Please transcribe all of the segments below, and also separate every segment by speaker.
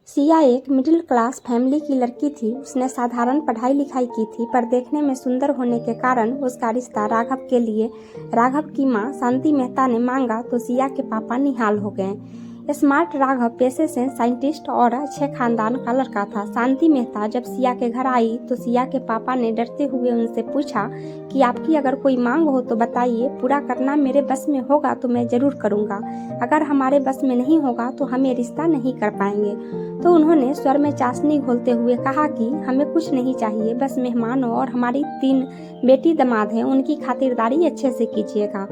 Speaker 1: सिया एक middle class family की लड़की थी। उसने साधारण पढ़ाई लिखाई की थी, पर देखने में सुंदर होने के कारण उसका रिश्ता राघव के लिए राघव की मां शांति मेहता ने मांगा तो सिया के पापा निहाल हो गए। स्मार्ट राघव पेशे से साइंटिस्ट और अच्छे खानदान का लड़का था। शांति मेहता जब सिया के घर आई तो सिया के पापा ने डरते हुए उनसे पूछा कि आपकी अगर कोई मांग हो तो बताइए, पूरा करना मेरे बस में होगा तो मैं जरूर करूंगा, अगर हमारे बस में नहीं होगा तो हम ये रिश्ता नहीं कर पाएंगे। तो उन्होंने स्वर में चाशनी घोलते हुए कहा कि हमें कुछ नहीं चाहिए, बस मेहमानों और हमारी 3 बेटी दामाद हैं, उनकी खातिरदारी अच्छे से कीजिएगा।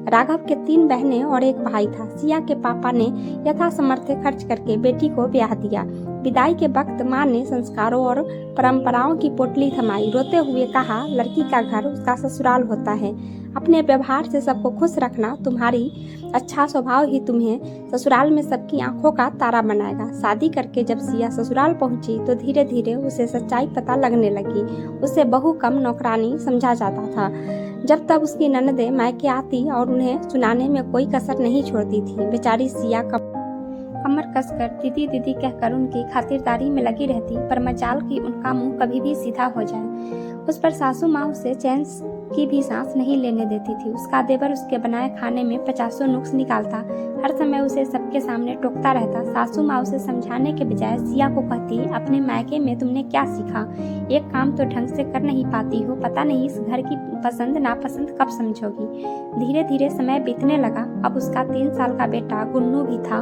Speaker 1: राघव के 3 बहनें और 1 भाई था। सिया के पापा ने यथासामर्थ्य खर्च करके बेटी को ब्याह दिया। विदाई के वक्त मां ने संस्कारों और परंपराओं की पोटली थमाई, रोते हुए कहा, लड़की का घर उसका ससुराल होता है, अपने व्यवहार से सबको खुश रखना, तुम्हारी अच्छा स्वभाव ही तुम्हें ससुराल में सबकी आंखों का तारा बनाएगा। शादी करके जब सिया ससुराल पहुंची तो धीरे धीरे उसे सच्चाई पता लगने लगी। उसे बहू कम नौकरानी समझा जाता था। जब तक उसकी ननदें मायके आती और उन्हें सुनाने में कोई कसर नहीं छोड़ती थी। बेचारी सिया कमर कसकर दीदी दीदी कहकर उनकी खातिरदारी में लगी रहती, पर मजाल की उनका मुंह कभी भी सीधा हो जाए। उस पर सासू माँ उसे चैन की भी सांस नहीं लेने देती थी। उसका देवर उसके बनाए खाने में 50 नुक्स निकालता, हर समय उसे सबके सामने टोकता रहता। सासू माँ उसे समझाने के बजाय सिया को कहती, अपने मायके में तुमने क्या सीखा, एक काम तो ढंग से कर नहीं पाती हो, पता नहीं इस घर की पसंद नापसंद कब समझोगी। धीरे धीरे समय बीतने लगा। अब उसका 3 साल का बेटा गुन्नू भी था,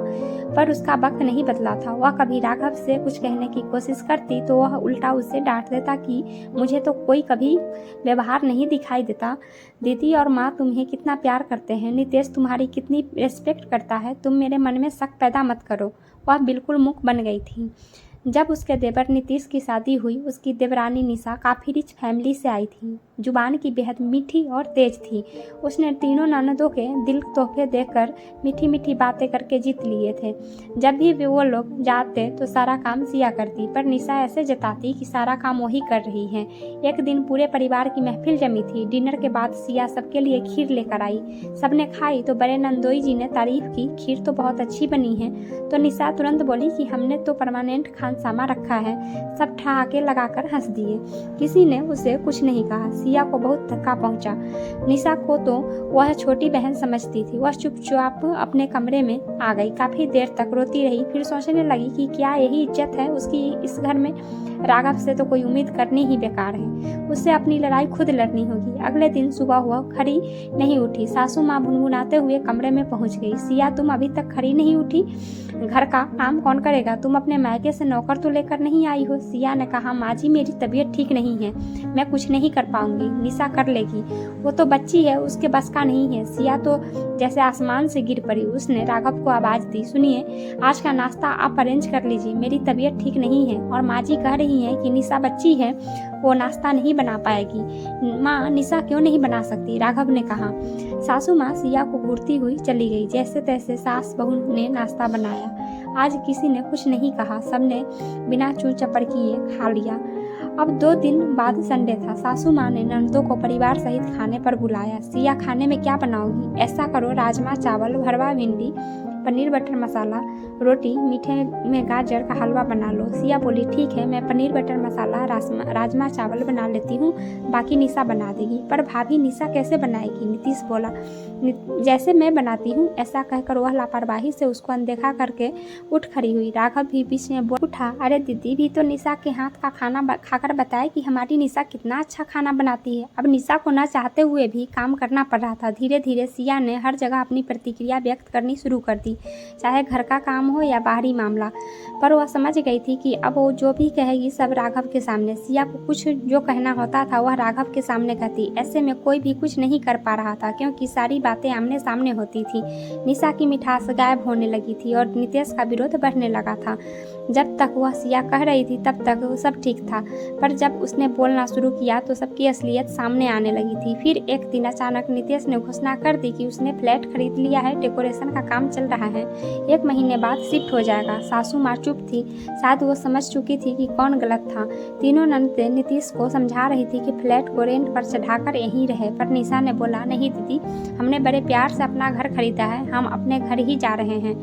Speaker 1: पर उसका वक्त नहीं बदला था। वह कभी राघव से कुछ कहने की कोशिश करती तो वह उल्टा उसे डांट देता कि मुझे तो कोई कभी व्यवहार नहीं दिखाई देता। दीदी और माँ तुम्हें कितना प्यार करते हैं, नितेश तुम्हारी कितनी रिस्पेक्ट करता है, तुम मेरे मन में शक पैदा मत करो। वह बिल्कुल मूक बन गई थी। जब उसके देवर नीतीश की शादी हुई, उसकी देवरानी निशा काफ़ी रिच फैमिली से आई थी। जुबान की बेहद मीठी और तेज थी। उसने तीनों ननदों के दिल तोहफे देकर मीठी मीठी बातें करके जीत लिए थे। जब भी वो लोग जाते तो सारा काम सिया करती, पर निशा ऐसे जताती कि सारा काम वही कर रही है। एक दिन पूरे परिवार की महफिल जमी थी। डिनर के बाद सिया सबके लिए खीर लेकर आई। सबने खाई तो बड़े नंदोई जी ने तारीफ की, खीर तो बहुत अच्छी बनी है। तो निशा तुरंत बोली कि हमने तो परमानेंट खानसामा रखा है। सब ठहाके लगाकर हंस दिए। किसी ने उसे कुछ नहीं कहा। सिया को बहुत धक्का पहुंचा। निशा को तो वह छोटी बहन समझती थी। वह चुपचाप अपने कमरे में आ गई। काफी देर तक रोती रही, फिर सोचने लगी कि क्या यही इज्जत है उसकी इस घर में। राघव से तो कोई उम्मीद करनी ही बेकार है। उससे अपनी लड़ाई खुद लड़नी होगी। अगले दिन सुबह हुआ खड़ी नहीं उठी। सासू माँ भुनभुनाते हुए कमरे में पहुंच गई। सिया, तुम अभी तक खड़ी नहीं उठी, घर का काम कौन करेगा? तुम अपने मायके से नौकर तो लेकर नहीं आई हो? सिया ने कहा, माँ जी मेरी तबीयत ठीक नहीं है, मैं कुछ नहीं कर पाऊंगी, निशा कर लेगी, वो तो बच्ची है, उसके बस का नहीं है। सिया तो जैसे आसमान से गिर पड़ी। उसने राघव को आवाज दी, सुनिए, आज का नाश्ता आप अरेंज कर लीजिए, मेरी तबीयत ठीक नहीं है और माँ जी कह रही है कि निशा बच्ची है, वो नाश्ता नहीं बना पाएगी। माँ, निशा क्यों नहीं बना सकती? राघव ने कहा। सासू माँ सिया को घूरती हुई चली गई। जैसे तैसे सास बहू ने नाश्ता बनाया। आज किसी ने कुछ नहीं कहा, सबने बिना चू चपड़ किए खा लिया। अब 2 दिन बाद संडे था। सासू माँ ने ननदों को परिवार सहित खाने पर बुलाया। सिया, खाने में क्या बनाओगी? ऐसा करो, राजमा चावल, भरवा भिंडी, पनीर बटर मसाला, रोटी, मीठे में गाजर का हलवा बना लो। सिया बोली, ठीक है, मैं पनीर बटर मसाला, राजमा चावल बना लेती हूँ, बाकी निशा बना देगी। पर भाभी, निशा कैसे बनाएगी? नीतीश बोला। जैसे मैं बनाती हूँ, ऐसा कहकर वह लापरवाही से उसको अनदेखा करके उठ खड़ी हुई। राघव भी बीच में बोल उठा, अरे दीदी भी तो निशा के हाथ का खाना खाकर बताए कि हमारी निशा कितना अच्छा खाना बनाती है। अब निशा को ना चाहते हुए भी काम करना पड़ रहा था। धीरे धीरे सिया ने हर जगह अपनी प्रतिक्रिया व्यक्त करनी शुरू कर दी, चाहे घर का काम हो या बाहरी मामला। पर वह समझ गई थी कि अब वो जो भी कहेगी सब राघव के सामने। सिया को कुछ जो कहना होता था वह राघव के सामने कहती। ऐसे में कोई भी कुछ नहीं कर पा रहा था, क्योंकि सारी बातें आमने सामने होती थी। निशा की मिठास गायब होने लगी थी और नितेश का विरोध बढ़ने लगा था। जब तक वह सिया कह रही थी तब तक सब ठीक था, पर जब उसने बोलना शुरू किया तो सबकी असलियत सामने आने लगी थी। फिर एक दिन अचानक नितेश ने घोषणा कर दी कि उसने फ्लैट खरीद लिया है, डेकोरेशन का काम चल रहा है, 1 महीने बाद शिफ्ट हो जाएगा। सासू माँ चुप थी। शायद वो समझ चुकी थी कि कौन गलत था। तीनों ननदें नीतीश को समझा रही थी कि फ्लैट को रेंट पर चढ़ाकर यहीं रहे, पर निशा ने बोला, नहीं दीदी, हमने बड़े प्यार से अपना घर खरीदा है, हम अपने घर ही जा रहे हैं,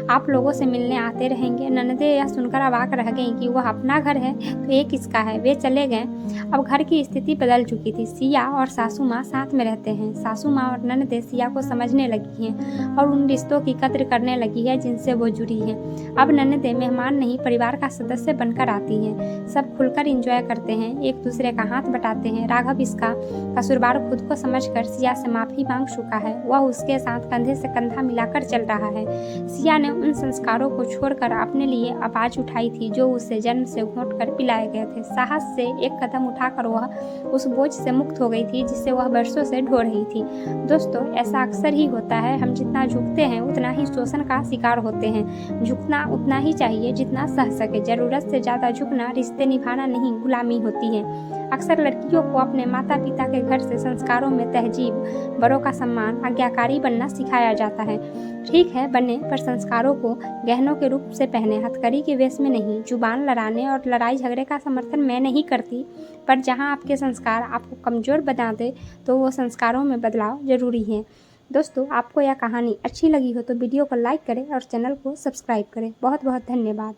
Speaker 1: आप लोगों से मिलने आते रहेंगे। ननदें यह सुनकर अवाक रह गईं कि वह अपना घर है तो ये किसका है। वे चले गए। अब घर की स्थिति बदल चुकी थी। सिया और सासू माँ साथ में रहते हैं। सासू माँ और ननदें सिया को समझने लगी हैं और उन रिश्तों की कद्र करने लगी है जिनसे वो जुड़ी है। अब ननदें मेहमान नहीं, परिवार का सदस्य बनकर आती हैं। सब खुलकर एंजॉय करते हैं, एक दूसरे का हाथ बटाते हैं। राघव इसका कसूरवार खुद को समझकर सिया से माफी मांग चुका है। वह उसके साथ कंधे से कंधा मिलाकर चल रहा है। सिया ने उन संस्कारों को छोड़कर अपने लिए आवाज उठाई थी जो उसे जन्म से घोंट कर पिलाए गए थे। साहस से एक कदम उठाकर वह उस बोझ से मुक्त हो गई थी जिसे वह बरसों से ढो रही थी। दोस्तों, ऐसा अक्सर ही होता है, हम जितना झुकते हैं उतना ही शोषण का शिकार होते हैं। झुकना उतना ही चाहिए जितना सह सके। जरूरत से ज्यादा झुकना रिश्ते निभाना नहीं, गुलामी होती है। अक्सर लड़कियों को अपने माता पिता के घर से संस्कारों में तहजीब, बड़ों का सम्मान, आज्ञाकारी बनना सिखाया जाता है। ठीक है, बने, पर संस्कारों को गहनों के रूप से पहने, हथकड़ी के वेश में नहीं। जुबान लड़ाने और लड़ाई झगड़े का समर्थन मैं नहीं करती, पर जहां आपके संस्कार आपको कमजोर बना दे तो वो संस्कारों में बदलाव जरूरी है। दोस्तों, आपको यह कहानी अच्छी लगी हो तो वीडियो को लाइक करें और चैनल को सब्सक्राइब करें। बहुत बहुत धन्यवाद।